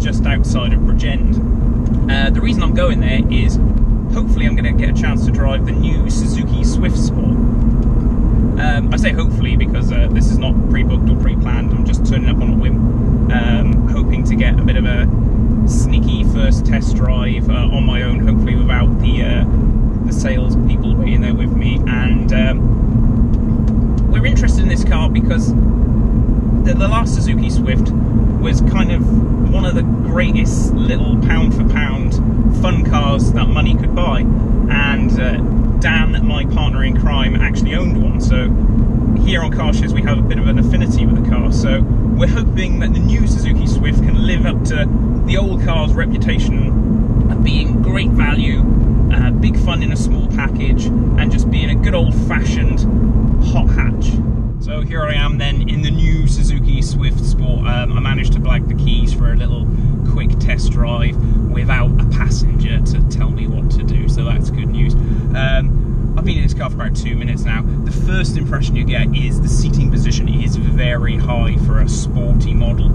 just outside of Bridgend. The reason I'm going there is hopefully I'm going to get a chance to drive the new Suzuki Swift Sport. I say hopefully because this is not pre-booked or pre-planned. I'm just turning up on a whim, hoping to get a bit of a sneaky first test drive on my own, hopefully without the sales people being there with me. And we're interested in this car because the last Suzuki Swift was kind of one of the greatest little pound-for-pound fun cars that money could buy, and Dan, my partner in crime, actually owned one, so here on Car Shares we have a bit of an affinity with the car. So we're hoping that the new Suzuki Swift can live up to the old car's reputation of being great value, big fun in a small package, and just being a good old-fashioned hot hatch. So here I am then in the new Suzuki Swift Sport. I managed to blag the keys for a little quick test drive without a passenger to tell me what to do, so that's good news. I've been in this car for about 2 minutes now. The first impression you get is the seating position is very high for a sporty model.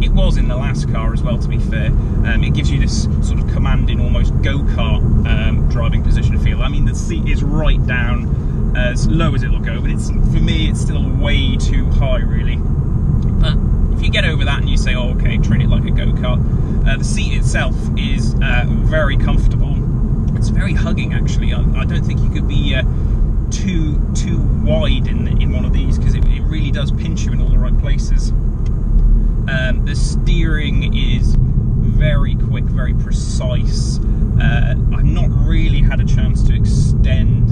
It was in the last car as well, to be fair. It gives you this sort of commanding, almost go-kart driving position feel. I mean, the seat is right down as low as it'll go, but for me it's still way too high really. But if you get over that and you say, oh okay, treat it like a go-kart, the seat itself is very comfortable. It's very hugging actually. I don't think you could be too wide in one of these, because it really does pinch you in all the right places. The steering is very quick, very precise. I've not really had a chance to extend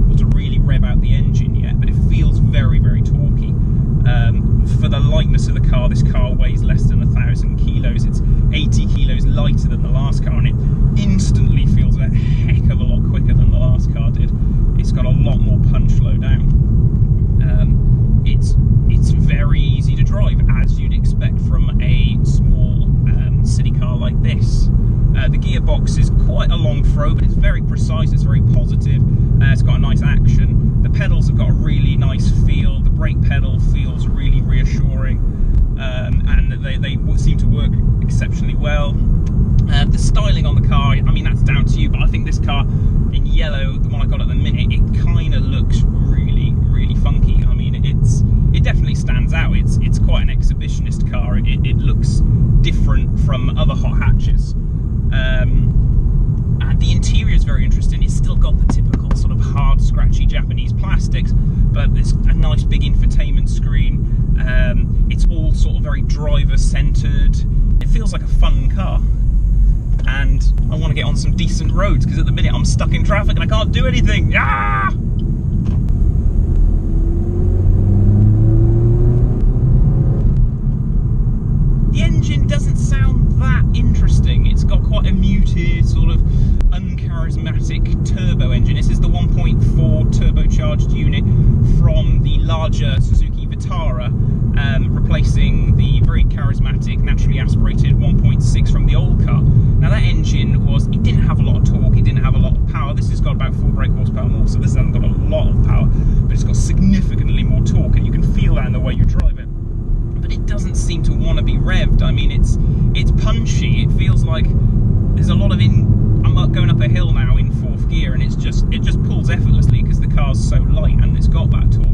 or to really rev out the engine yet, but it feels very, very torquey. For the lightness of the car, this car weighs less than 1,000 kilos. It's 80 kilos lighter than the last car, and it instantly feels a heck of a lot quicker than the last car did. It's got a lot more punch low down. It's very easy to drive, as you'd expect from a small city car like this. The gearbox is quite a long throw, but it's very precise, it's very positive, it's got a nice action. The pedals have got a really nice feel, the brake pedal feels really reassuring, and they seem to work exceptionally well. The styling on the car, I mean, that's down to you, but I think this car in yellow, the one I got at the minute, it kind of looks really, really funky. I mean, it definitely stands out. It's quite an exhibitionist car. It looks different from other hot hatches. And the interior is very interesting. It's still got the typical sort of hard, scratchy Japanese plastics, but there's a nice big infotainment screen. It's all sort of very driver-centered. It feels like a fun car. And I want to get on some decent roads, because at the minute I'm stuck in traffic and I can't do anything. Ah! The engine doesn't sound that interesting. It's got quite a muted, sort of uncharismatic turbo engine. This is the 1.4 turbocharged unit from the larger Suzuki Vitara, replacing the very charismatic, naturally aspirated 1.6 from the old car. Now that engine it didn't have a lot of torque, it didn't have a lot of power. This has got about 4 brake horsepower more, so this hasn't got a lot of power, but it's got significantly more torque, and you can feel that in the way you drive it. But it doesn't seem to want to be revved. I mean, it's punchy. It feels like there's a lot of I'm going up a hill now in 4th gear, and it just pulls effortlessly because the car's so light and it's got that torque.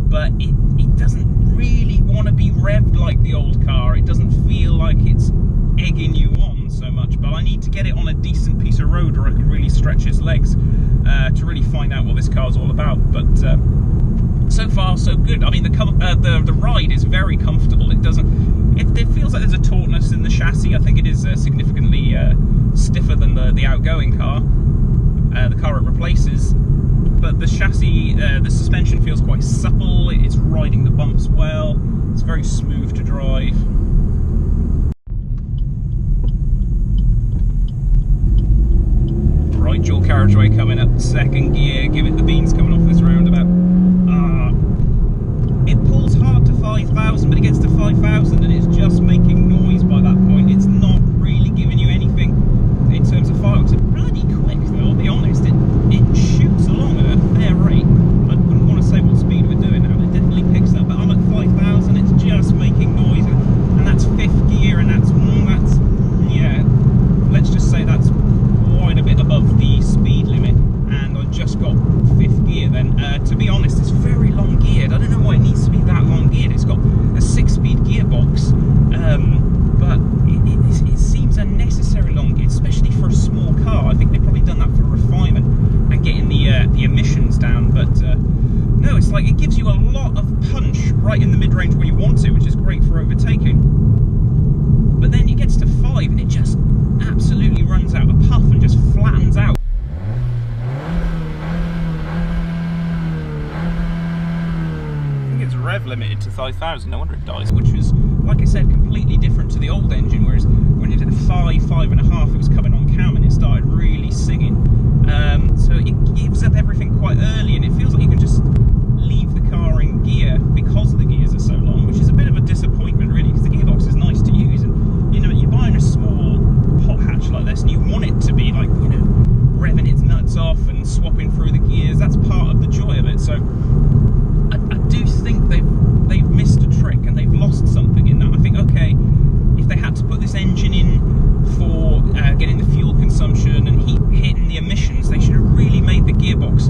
But it doesn't really want to be revved like the old car. It doesn't feel like it's egging you on so much. But I need to get it on a decent piece of road where I can really stretch its legs to really find out what this car's all about. But so far so good. I mean, the ride is very comfortable. It feels like there's a tautness in the chassis. I think it is significantly stiffer than the outgoing car, the car it replaces. But the chassis, the suspension feels quite supple. It's riding the bumps well. It's very smooth to drive. Right, dual carriageway coming up, 2nd gear. Give it the beans coming off this roundabout. It pulls hard to 5,000, but it gets to 5,000 and it's just making noise by that point. It's not really giving you anything in terms of fireworks. It's bloody quick though, I'll be honest. It shoots along at a fair rate. I wouldn't want to say what speed we're doing now. It definitely picks up, but I'm at 5,000. It's just making noise, and that's 5th gear. 35,000. No wonder it dies. Which was, like I said, completely different to the old engine, whereas when it did 5.5, it was coming on cam and it started really singing. So it gives up everything quite early, and it feels like you can just leave the car in gear because the gears are so long, which is a bit of a disappointment really, because the gearbox is nice to use, and you know, you're buying a small hot hatch like this and you want it to be like, you know, revving its nuts off and swapping through the gears. That's part of the joy of it. So I do think they've missed a trick and they've lost something in that. I think, okay, if they had to put this engine in for getting the fuel consumption and hitting the emissions, they should have really made the gearbox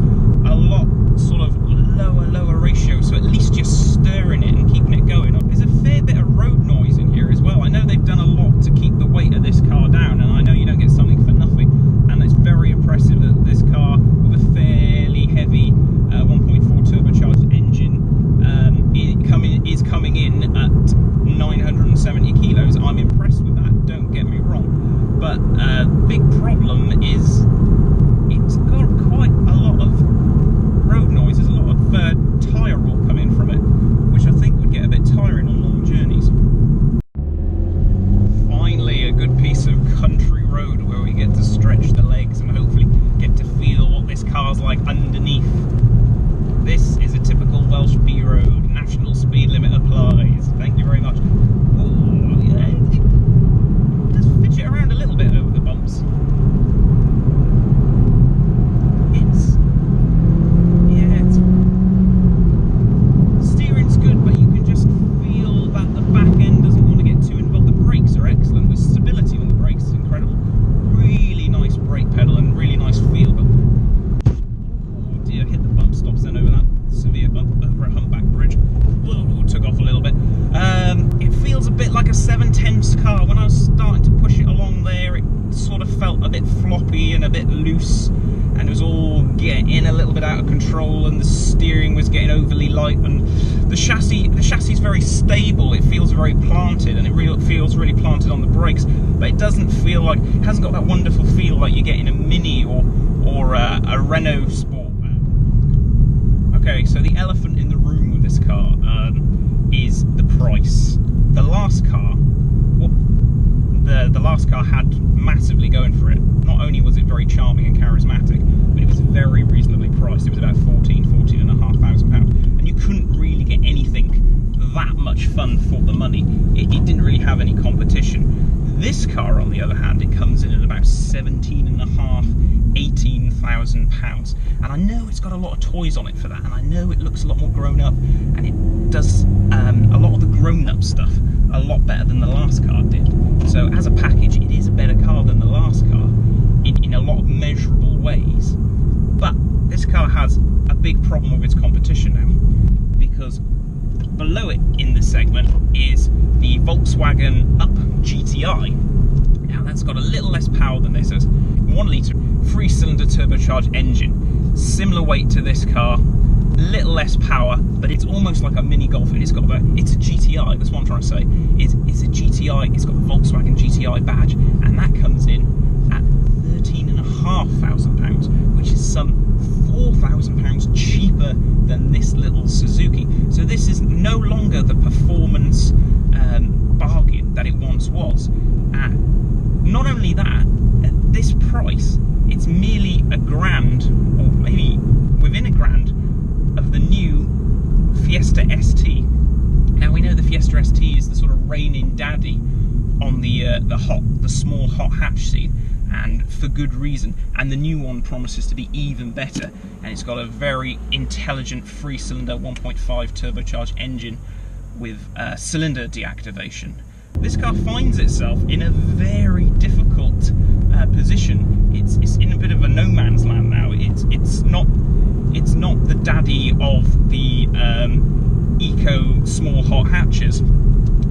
a lot sort of lower ratio, so at least you're stirring it and keeping it going. There's a fair bit of road noise in here as well. I know they've done a lot to keep the weight of this car down, and I know you don't get something for nothing, and it's very impressive that this car with a fairly heavy 1.4 turbocharged engine is coming in at 970 kilos. I'm impressed with that, don't get me wrong, but big problem is it's got quite a lot of road noise. There's a lot of tyre roll coming from it, which I think would get a bit tiring on long journeys. Finally, a good piece of country road where we get to stretch the legs and hopefully get to feel what this car's like underneath. This is a typical Welsh B road. National speed limit applies. Thank you very much. Oh, yeah, it does fidget around a little bit over the bumps. Steering's good, but you can just feel that the back end doesn't want to get too involved. The brakes are excellent. The stability on the brakes is incredible. Really nice brake pedal and really nice feel. But oh dear, hit the bump stops then over that severe bump over a humpback bridge. Whoa, took off a little bit. It feels a bit like a 710 car. When I was starting to push it along there, it sort of felt a bit floppy and a bit loose, and it was all getting a little bit out of control, and the steering was getting overly light, and the chassis is very stable. It feels very planted, and it feels really planted on the brakes, but it doesn't feel like, it hasn't got that wonderful feel like you get in a Mini or a Renault Sport. Okay, so the elephant in the room with this car is the price. The last car, the last car had massively going for it. Not only was it very charming and charismatic, but it was very reasonably priced. It was about £14,500, and you couldn't really get anything that much fun for the money. It didn't really have any competition. This car, on the other hand, it comes in at about £17,500–18,000, and I know it's got a lot of toys on it for that, and I know it looks a lot more grown up, and it does a lot of the grown-up stuff a lot better than the last car did. So as a package, it is a better car than the last car in a lot of measurable ways. But this car has a big problem with its competition now, because below it in the segment is the Volkswagen Up GTI. Now that's got a little less power than this. It's 1 litre 3-cylinder turbocharged engine, similar weight to this car, little less power, but it's almost like a mini Golf, and it's a GTI. That's what I'm trying to say. It's a GTI. It's got the Volkswagen GTI badge, and that comes in at £13,500, which is some £4,000 cheaper than this little Suzuki. So this is no longer the performance bargain that it once was. Not only that, at this price, it's merely £1,000, or maybe within £1,000, of the new Fiesta ST. Now we know the Fiesta ST is the sort of reigning daddy on the small hot hatch scene, and for good reason. And the new one promises to be even better, and it's got a very intelligent 3-cylinder 1.5 turbocharged engine with cylinder deactivation. This car finds itself in a very difficult position. It's in a bit of a no man's land now. It's not the daddy of the eco small hot hatches.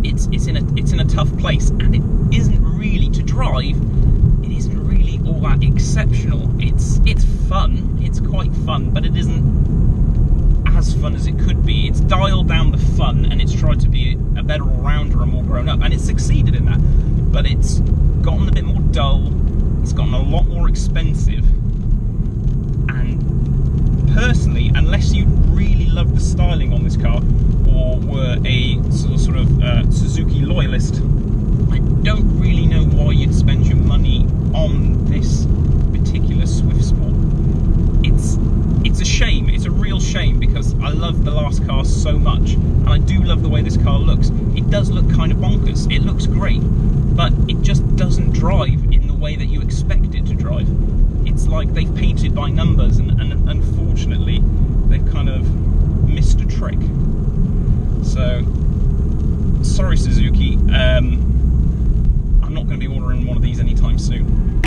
It's in a tough place, and it isn't really, to drive, it isn't really all that exceptional. It's fun, it's quite fun, but it isn't as fun as it could be. It's dialed down the fun, and it's tried to be a better all-rounder and more grown up, and it's succeeded in that, but it's gotten a bit more dull, it's gotten a lot more expensive, and personally, unless you really love the styling on this car, or or were a sort of Suzuki loyalist, I don't really know why you'd spend your money on this particular Swift Sport. It's a shame. It's a real shame, because I love the last car so much, and I do love the way this car looks. It does look kind of bonkers. It looks great, but it just doesn't drive in the way that you expect it to drive. It's like they've painted by numbers, and unfortunately they've kind of missed a trick. So sorry, Suzuki. I'm not going to be ordering one of these anytime soon.